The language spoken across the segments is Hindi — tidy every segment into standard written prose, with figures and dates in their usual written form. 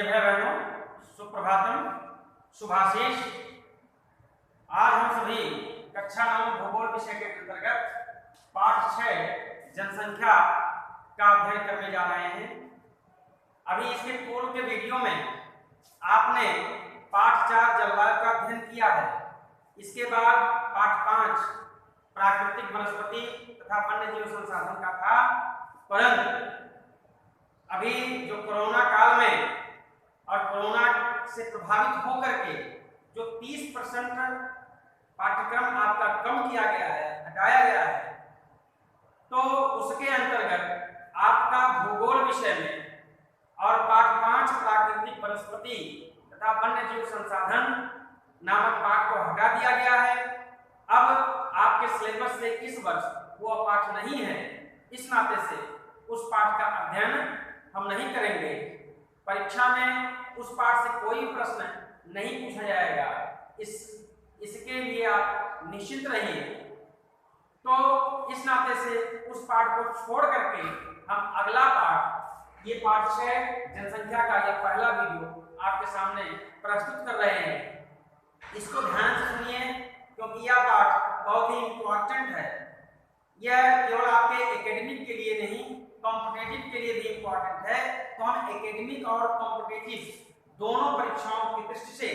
भाई बहनों, सुप्रभातम, शुभाशीष। आज हम सभी कक्षा 9 भूगोल विषय के अंतर्गत पाठ 6 जनसंख्या का अध्ययन करने जा रहे हैं। अभी इसके पूर्व के वीडियो में आपने पाठ 4 जलवायु का अध्ययन किया है। इसके बाद पाठ 5 प्राकृतिक वनस्पति तथा वन्य जीव संसाधन का था। परंतु अभी जो कोरोना काल में और कोरोना से प्रभावित होकर के जो 30% पाठ्यक्रम आपका कम किया गया है, हटाया गया है, तो उसके अंतर्गत आपका भूगोल विषय में और पाठ 5 प्राकृतिक वनस्पति तथा वन्य जीव संसाधन नामक पाठ को हटा दिया गया है। अब आपके सिलेबस से इस वर्ष वो पाठ नहीं है, इस नाते से उस पाठ का अध्ययन हम नहीं करेंगे। परीक्षा में उस पाठ से कोई प्रश्न नहीं पूछा जाएगा। इसके लिए आप निश्चिंत रहिए। तो इस नाते से उस पाठ को छोड़ करके हम अगला पाठ, ये पाठ 6 जनसंख्या का यह पहला वीडियो आपके सामने प्रस्तुत कर रहे हैं। इसको ध्यान से सुनिए क्योंकि यह पाठ बहुत ही इम्पोर्टेंट है। यह केवल आपके एकेडमिक के लिए नहीं, कॉम्पिटिटिव के लिए भी इम्पोर्टेंट है। तो हम एकेडमिक और कॉम्पिटिटिव दोनों परीक्षाओं की दृष्टि से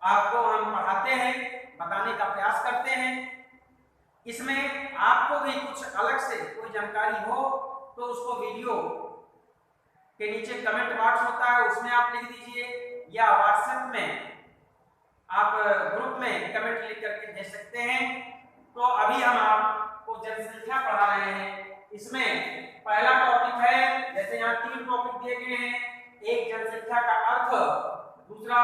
आपको हम पढ़ाते हैं, बताने का प्रयास करते हैं। इसमें आपको भी कुछ अलग से कोई जानकारी हो तो उसको वीडियो के नीचे कमेंट बॉक्स होता है, उसमें आप लिख दीजिए, या व्हाट्सएप में आप ग्रुप में कमेंट लिख करके भेज सकते हैं। तो अभी हम आपको जनसंख्या पढ़ा रहे हैं। इसमें पहला टॉपिक है, जैसे यहाँ 3 टॉपिक दिए गए हैं। एक जनसंख्या का अर्थ, दूसरा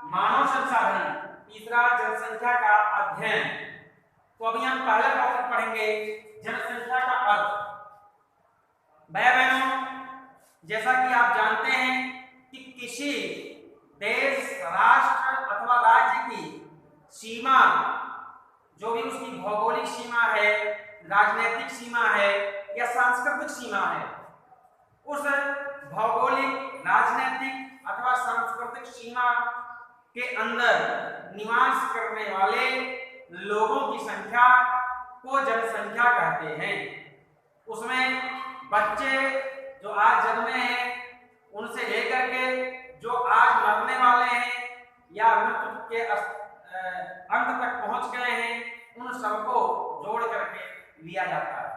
मानव संसाधन, तीसरा जनसंख्या का अध्ययन। तो अभी हम पहला टॉपिक पढ़ेंगे, जनसंख्या का अर्थ। भाई बहनों, जैसा कि आप जानते हैं कि किसी देश, राष्ट्र अथवा राज्य की सीमा, जो भी उसकी भौगोलिक सीमा है, राजनीतिक सीमा है या सांस्कृतिक सीमा है, उस भौगोलिक, राजनीतिक अथवा सांस्कृतिक सीमा के अंदर निवास करने वाले लोगों की संख्या को जनसंख्या कहते हैं। उसमें बच्चे जो आज जन्मे हैं उनसे लेकर के जो आज मरने वाले हैं या मृत्यु के अंत तक पहुंच गए हैं, उन सबको जोड़ करके लिया जाता है।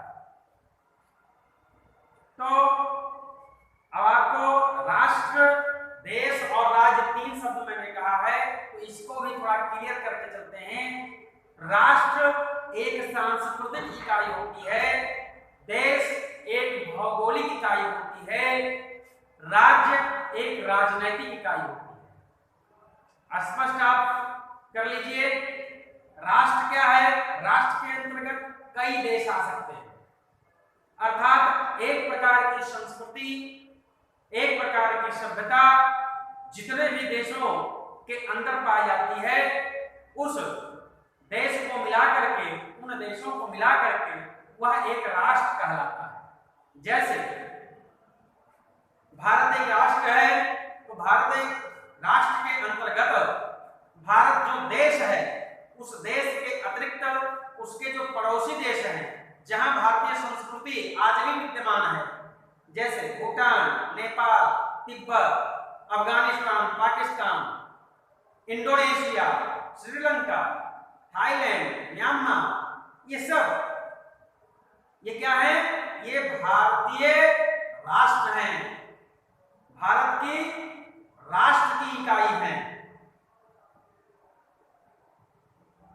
तो अब आपको राष्ट्र, देश और राज्य 3 शब्द मैंने कहा है, तो इसको भी थोड़ा क्लियर करके चलते हैं। राष्ट्र एक सांस्कृतिक इकाई होती है, देश एक भौगोलिक इकाई होती है, राज्य एक राजनीतिक इकाई होती है। स्पष्ट आप कर लीजिए। राष्ट्र क्या है? राष्ट्र के अंतर्गत कई देश आ सकते हैं, अर्थात एक प्रकार की संस्कृति, एक प्रकार की सभ्यता जितने भी देशों के अंदर पाई जाती है, उस देश को मिलाकर के, उन देशों को मिलाकर के वह एक राष्ट्र कहलाता है। जैसे भारत एक राष्ट्र है, तो भारत एक राष्ट्र के अंतर्गत भारत जो देश है, उस देश के अतिरिक्त उसके जो पड़ोसी देश हैं, जहां भारतीय संस्कृति आज भी विद्यमान है, जैसे Bhutan, Nepal, Tibet, Afghanistan, Pakistan, Indonesia, Sri Lanka, Thailand, Myanmar, ये सब ये क्या है? ये भारतीय राष्ट्र हैं, भारत की राष्ट्र की इकाई है।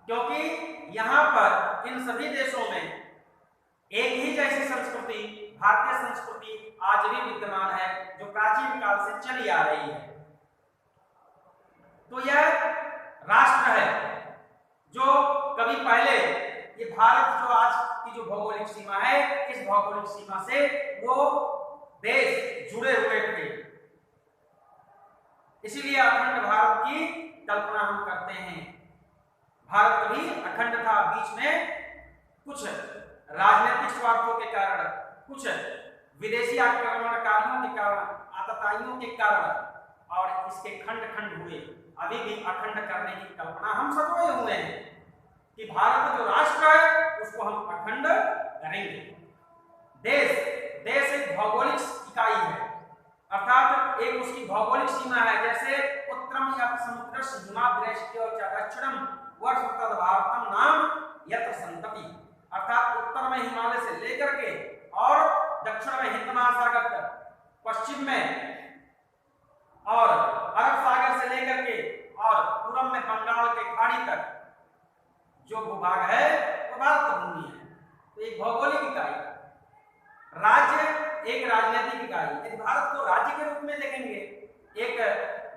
क्योंकि यहां पर इन सभी देशों में एक ही जैसी संस्कृति, भारतीय संस्कृति आज भी विद्यमान है, जो प्राचीन काल से चली आ रही है। तो यह राष्ट्र है जो कभी पहले, ये भारत जो आज की जो भौगोलिक सीमा है, इस भौगोलिक सीमा से वो देश जुड़े हुए थे। इसीलिए अखंड भारत की कल्पना हम करते हैं। भारत कभी अखंड था, बीच में कुछ राजनीतिक स्वार्थों के कारण, कुछ विदेशी आक्रमणकारियों के कारण, आतताइयों के कारण और इसके खंड खंड हुए, अभी भी अखंड करने की कल्पना हम सोए हुए हैं कि भारत जो राष्ट्र है उसको हम अखंड करेंगे। देश देश एक भौगोलिक इकाई है, अर्थात एक उसकी भौगोलिक सीमा है। जैसे उत्तरम या समुद्रस्य हिमाद्रेश्य और दक्षिणम वर्ष तद भारतम नाम यत्र संतति, अर्थात उत्तर में हिमालय से लेकर के और दक्षिण में हिंद महासागर तक, पश्चिम में और अरब सागर से लेकर के और पूरब में बंगाल के खाड़ी तक जो भूभाग है वो भारत भूमि है। तो एक भौगोलिक इकाई, राज्य एक राजनीतिक इकाई। यदि भारत को राज्य के रूप में देखेंगे, एक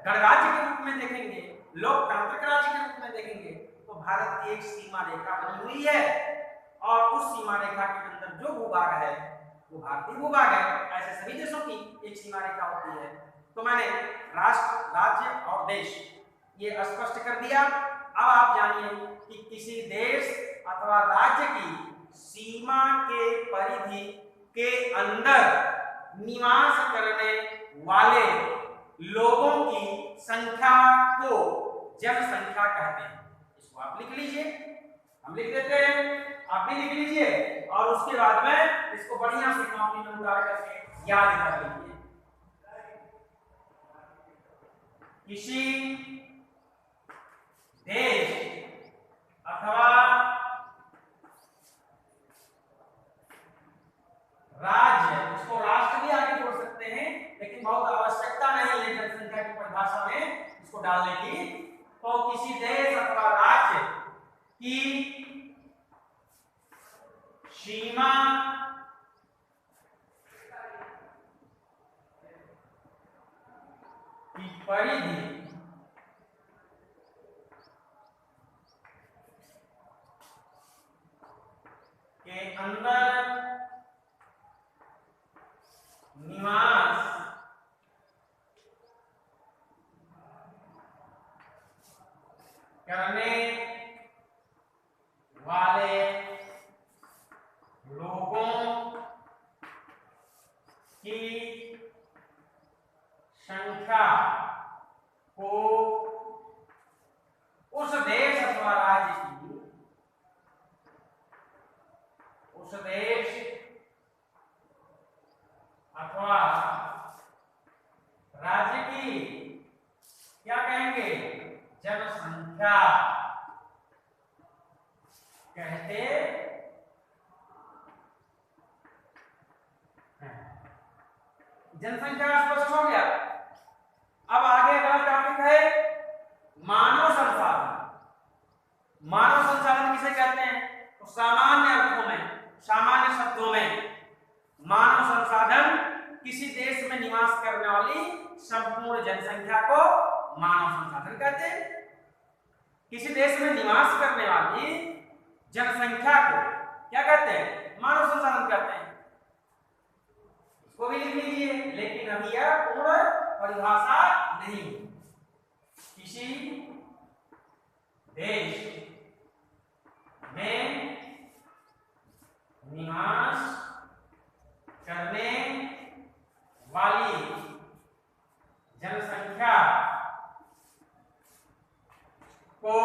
गणराज्य के रूप में देखेंगे, लोकतांत्रिक राज्य के रूप में देखेंगे, तो भारत की एक सीमा रेखा बनी हुई है और उस सीमा रेखा के अंदर जो भूभाग है वो भारतीय भूभाग है। ऐसे सभी देशों की एक सीमा रेखा होती है। तो मैंने राष्ट्र, राज्य और देश ये स्पष्ट कर दिया। अब आप जानिए कि किसी देश अथवा राज्य की सीमा के परिधि के अंदर निवास करने वाले लोगों की संख्या को जनसंख्या कहते हैं। इसको आप लिख लीजिए, हम लिख देते हैं, आप भी लिख लीजिए और उसके बाद में इसको बढ़िया से कॉपी में उतार करके याद कर लीजिए। किसी देश अथवा राज्य, इसको राष्ट्र भी आगे जोड़ सकते हैं, लेकिन बहुत आवश्यकता नहीं है जनसंख्या की परिभाषा में इसको डालने की। तो किसी देश अथवा राज्य की सीमा की परिधि के अंदर निवास करने वाले लोगों की संख्या को उस देश अथवा राज्य की, उस देश अथवा राज्य की क्या कहेंगे, जनसंख्या कहते हैं। जनसंख्या स्पष्ट हो गया। अब आगे अगला टॉपिक है मानव संसाधन। मानव संसाधन किसे कहते हैं? तो सामान्य अर्थों में, सामान्य शब्दों में मानव संसाधन किसी देश में निवास करने वाली संपूर्ण जनसंख्या को मानव संसाधन कहते हैं। किसी देश में निवास करने वाली जनसंख्या को क्या कहते हैं? मानव संसाधन कहते हैं। इसको भी लिख लीजिए, लेकिन अभी यह पूर्ण परिभाषा नहीं। किसी देश में निवास करने वाली जनसंख्या को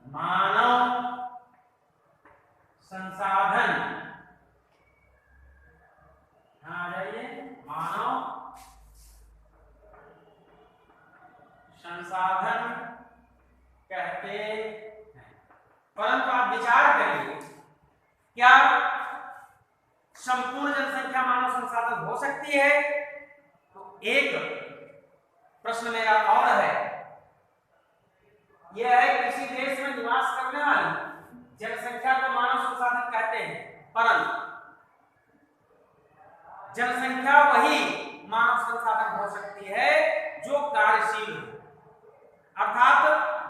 मानव संसाधन, आ जाइए, मानव संसाधन कहते हैं। परंतु आप विचार करिए, क्या संपूर्ण जनसंख्या मानव संसाधन हो सकती है? तो एक प्रश्न मेरा और है, यह है किसी देश में निवास करने वाली जनसंख्या को मानव संसाधन कहते हैं, परंतु जनसंख्या वही मानव संसाधन हो सकती है जो कार्यशील हो, अर्थात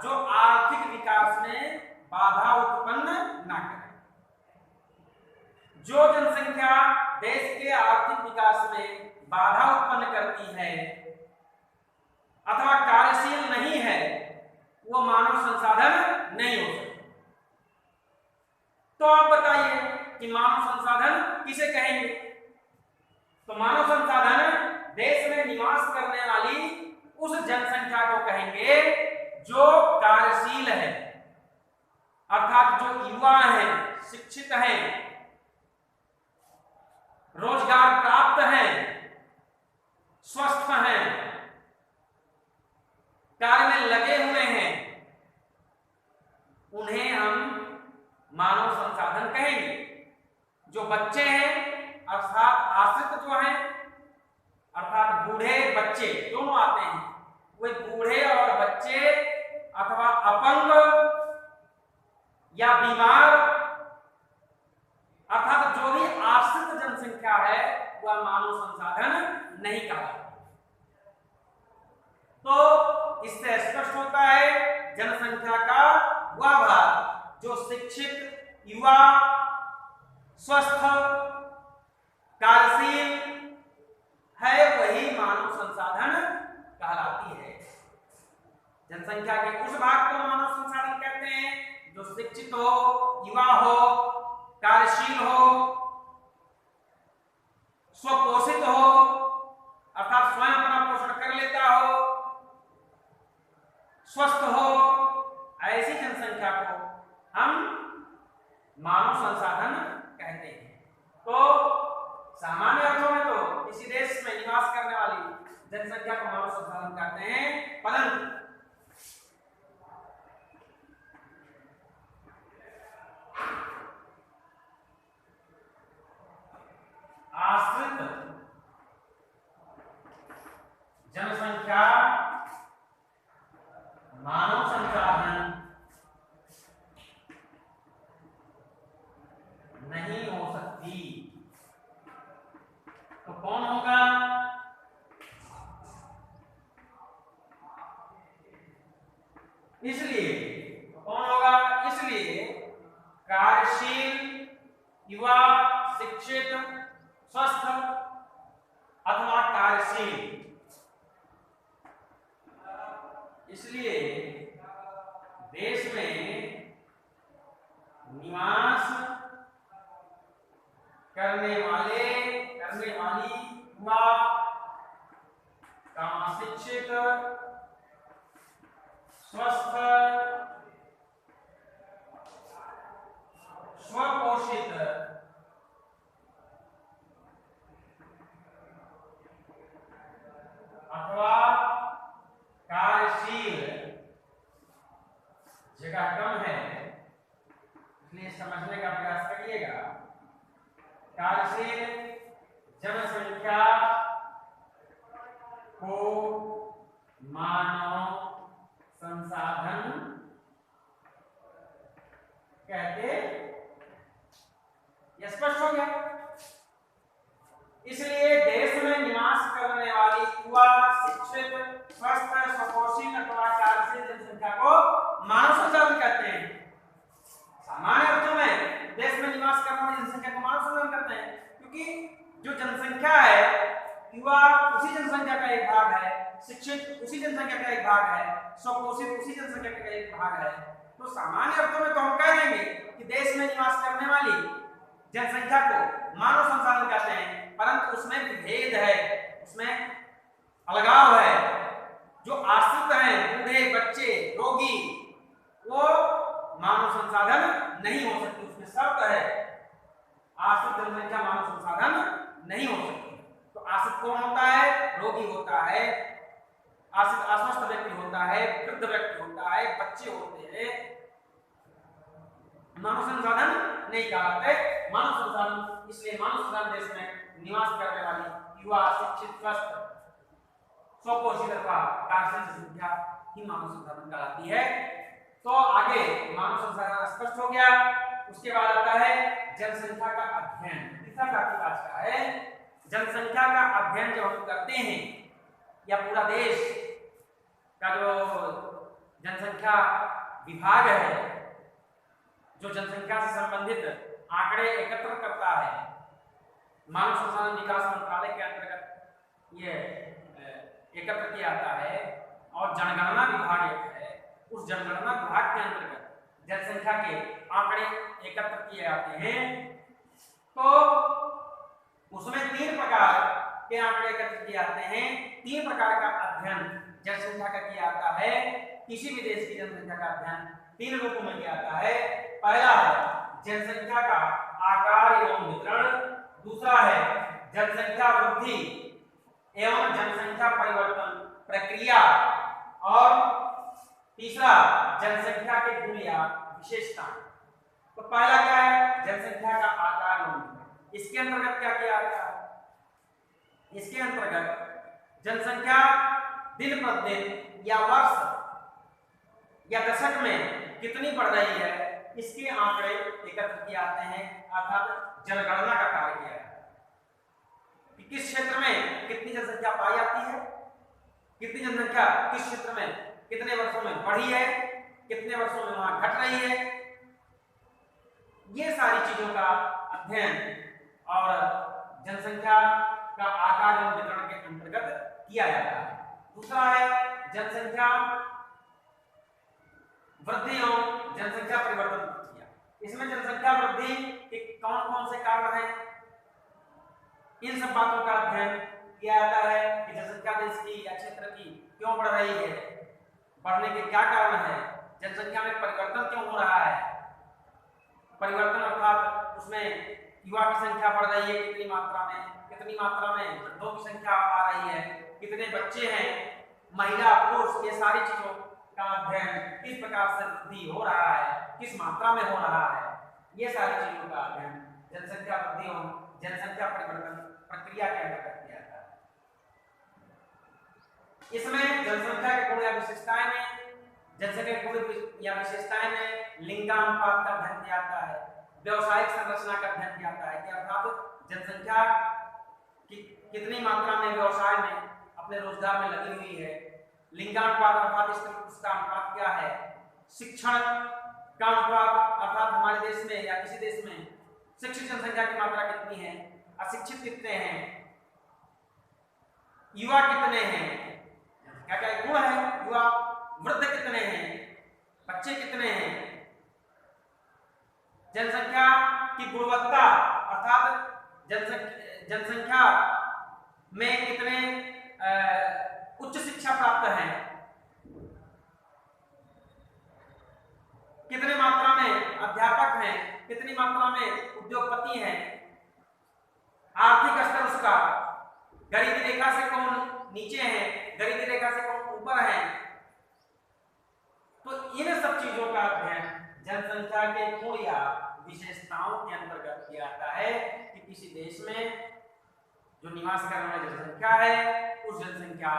जो आर्थिक विकास में बाधा उत्पन्न न करे। जो जनसंख्या देश के आर्थिक विकास में बाधा उत्पन्न करती है अथवा कार्यशील नहीं है, वो मानव संसाधन नहीं हो सकता। तो आप बताइए कि मानव संसाधन किसे कहेंगे? तो मानव संसाधन देश में निवास करने वाली उस जनसंख्या को कहेंगे जो कार्यशील है, अर्थात जो युवा है, शिक्षित है, रोजगार प्राप्त है, स्वस्थ हैं, कार्य में लगे हुए हैं, उन्हें हम मानव संसाधन कहेंगे। जो बच्चे हैं अर्थात आश्रित जो हैं, अर्थात बूढ़े बच्चे दोनों आते हैं, वे बूढ़े और बच्चे अथवा अपंग या बीमार, अर्थात जो भी आश्रित जनसंख्या है वह मानव संसाधन नहीं कहलाती। तो इससे स्पष्ट होता है जनसंख्या का वह भाग जो शिक्षित, युवा, स्वस्थ, कार्यशील है वही मानव संसाधन कहलाती है। जनसंख्या के उस भाग को मानव संसाधन कहते हैं जो शिक्षित हो, युवा हो, कार्यशील हो, स्वपोषित हो, अर्थात स्वयं अपना पोषण कर लेता हो, स्वस्थ हो, ऐसी जनसंख्या को हम मानव संसाधन कहते हैं। तो सामान्य अर्थों में तो किसी देश में निवास करने वाली जनसंख्या को मानव संसाधन कहते हैं, परंतु आश्रित जनसंख्या मानव संसाधन नहीं हो सकती। तो कौन होगा? इसलिए कौन होगा? इसलिए कार्यशील, युवा, शिक्षित, स्वस्थ अथवा कार्यशील, इसलिए देश में निवास करने वाली युवा, शिक्षित, स्वस्थ, स्वपोषित अथवा कार्यशील जगह कम है, इसलिए समझने का प्रयास करिएगा। कार्यशील जनसंख्या को मानव संसाधन कहते। यह स्पष्ट हो गया। इसलिए देश में निवास करने वाली युवा, शिक्षित, स्वस्थ, स्वपोषित अथवा कार्यशील जनसंख्या को मानव संसाधन कहते हैं। सामान्य अर्थों में देश में निवास करने वाली जनसंख्या को मानव संसाधन कहते हैं, क्योंकि जो जनसंख्या है, युवा उसी जनसंख्या का एक भाग है, शिक्षित उसी जनसंख्या का एक भाग है, स्वपोषित उसी जनसंख्या का एक भाग है। तो सामान्य अर्थों में तो हम कह देंगे कि देश में निवास करने वाली जनसंख्या को मानव संसाधन कहते हैं, परंतु उसमें विभेद है, उसमें अलगाव है। जो आश्रित हैं, बूढ़े, बच्चे, रोगी, वो मानव संसाधन नहीं हो सकती। उसमें शर्त है, आश्रित जनसंख्या मानव संसाधन नहीं हो सकती। तो आश्रित कौन होता है? रोगी होता है, आश्रित अस्वस्थ व्यक्ति होता है, वृद्ध व्यक्ति होता है, बच्चे होते हैं, मानव संसाधन नहीं कहलाते। मानव संसाधन इसलिए मानव संसाधन देश में निवास करने वाली युवा, शिक्षित, स्वस्थ, स्वपोषित अथवा कार्यशील जनसंख्या ही मानव संसाधन कहलाती है। तो आगे मानव संसाधन स्पष्ट हो गया। उसके बाद आता है जनसंख्या का अध्ययन। तीसरा टॉपिक आज का है जनसंख्या का अध्ययन। जब हम करते हैं या पूरा देश का जो जनसंख्या विभाग है, जो जनसंख्या से संबंधित आंकड़े एकत्र करता है, मानव संसाधन विकास मंत्रालय के अंतर्गत ये एकत्र किया जाता है, और जनगणना विभाग एक है, उस जनगणना विभाग के अंतर्गत जनसंख्या के आंकड़े एकत्र किए जाते हैं। तो उसमें 3 प्रकार के आंकड़े एकत्र किए जाते हैं। 3 प्रकार का अध्ययन जनसंख्या का किया जाता है। किसी भी देश की जनसंख्या का अध्ययन 3 रूपों में किया जाता है। पहला है जनसंख्या का आकार एवं वितरण, दूसरा है जनसंख्या वृद्धि एवं जनसंख्या परिवर्तन प्रक्रिया, और तीसरा जनसंख्या के गुण या विशेषताएं। तो पहला क्या है? जनसंख्या का आकार एवं वितरण। इसके अंतर्गत क्या किया जाता है? इसके अंतर्गत जनसंख्या दिन प्रतिदिन या वर्ष या दशक में कितनी बढ़ रही है, इसके आंकड़े एकत्र किए जाते हैं, अर्थात जनगणना का कार्य किया जाता है कि किस क्षेत्र में कितनी जनसंख्या पाई जाती है, कितनी जनसंख्या किस क्षेत्र में कितने वर्षों में बढ़ी है, कितने वर्षों में वहां घट रही है। ये सारी चीजों का अध्ययन और जनसंख्या का आकार एवं वितरण के अंतर्गत किया जाता है। दूसरा है जनसंख्या वृद्धि एवं जनसंख्या परिवर्तन प्रक्रिया। इसमें जनसंख्या वृद्धि के कौन कौन से कारण हैं, इन सब बातों का अध्ययन किया जाता है कि जनसंख्या देश की या क्षेत्र की क्यों बढ़ रही है, बढ़ने के क्या कारण है, जनसंख्या में परिवर्तन क्यों हो रहा है। परिवर्तन अर्थात उसमें युवा की संख्या बढ़ रही है कितनी मात्रा में वृद्धों की संख्या आ रही है, कितने बच्चे हैं, महिला पुरुष, ये सारी चीजों का अध्ययन, किस प्रकार से वृद्धि हो रहा है, किस मात्रा में हो रहा है, ये सारी चीजों का अध्ययन जनसंख्या वृद्धि और जनसंख्या परिवर्तन प्रक्रिया के अंतर्गत किया जाता है। इसमें जनसंख्या के गुण या विशेषताएं में लिंगानुपात का अध्ययन किया जाता है, व्यवसायिक संरचना का अध्ययन किया जाता है कि अर्थात जनसंख्या की कितनी मात्रा में व्यवसाय में अपने रोजगार में लगी हुई है, लिंगानुपात अर्थात स्त्री पुरुष का अनुपात क्या है, शिक्षण का अनुपात अर्थात हमारे देश में या किसी देश में शिक्षित जनसंख्या की मात्रा कितनी है, अशिक्षित कितने हैं, युवा कितने हैं, क्या क्या गुण है, युवा वृद्ध कितने हैं, बच्चे कितने हैं, जनसंख्या की गुणवत्ता अर्थात जनसंख्या में कितने उच्च शिक्षा प्राप्त हैं, कितने मात्रा में अध्यापक हैं, कितनी मात्रा में उद्योगपति हैं, आर्थिक स्तर उसका गरीबी रेखा से कौन नीचे है, गरीबी रेखा से कौन ऊपर है। तो इन सब चीजों का अध्ययन जनसंख्या के गुण या विशेषताओं के अंतर्गत किया जाता है कि किसी देश में जो निवास करने वाली जनसंख्या है उस जनसंख्या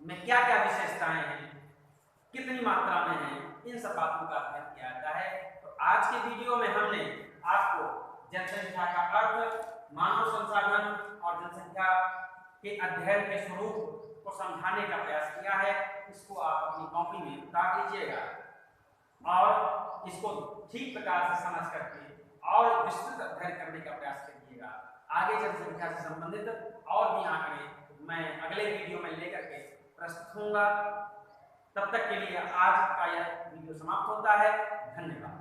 में क्या क्या विशेषताएं हैं, कितनी मात्रा में है, इन सब बातों का अध्ययन किया जाता है। तो आज के वीडियो में हमने आपको जनसंख्या का अर्थ, मानव संसाधन और जनसंख्या के अध्ययन के स्वरूप को समझाने का प्रयास किया है। इसको आप अपनी कॉपी में उतार लीजिएगा और इसको ठीक प्रकार से समझ करके और विस्तृत अध्ययन करने का प्रयास करिएगा। आगे जनसंख्या से संबंधित और भी आंकड़े मैं अगले वीडियो में लेकर के प्रस्तुत होऊंगा। तब तक के लिए आज का यह वीडियो समाप्त होता है। धन्यवाद।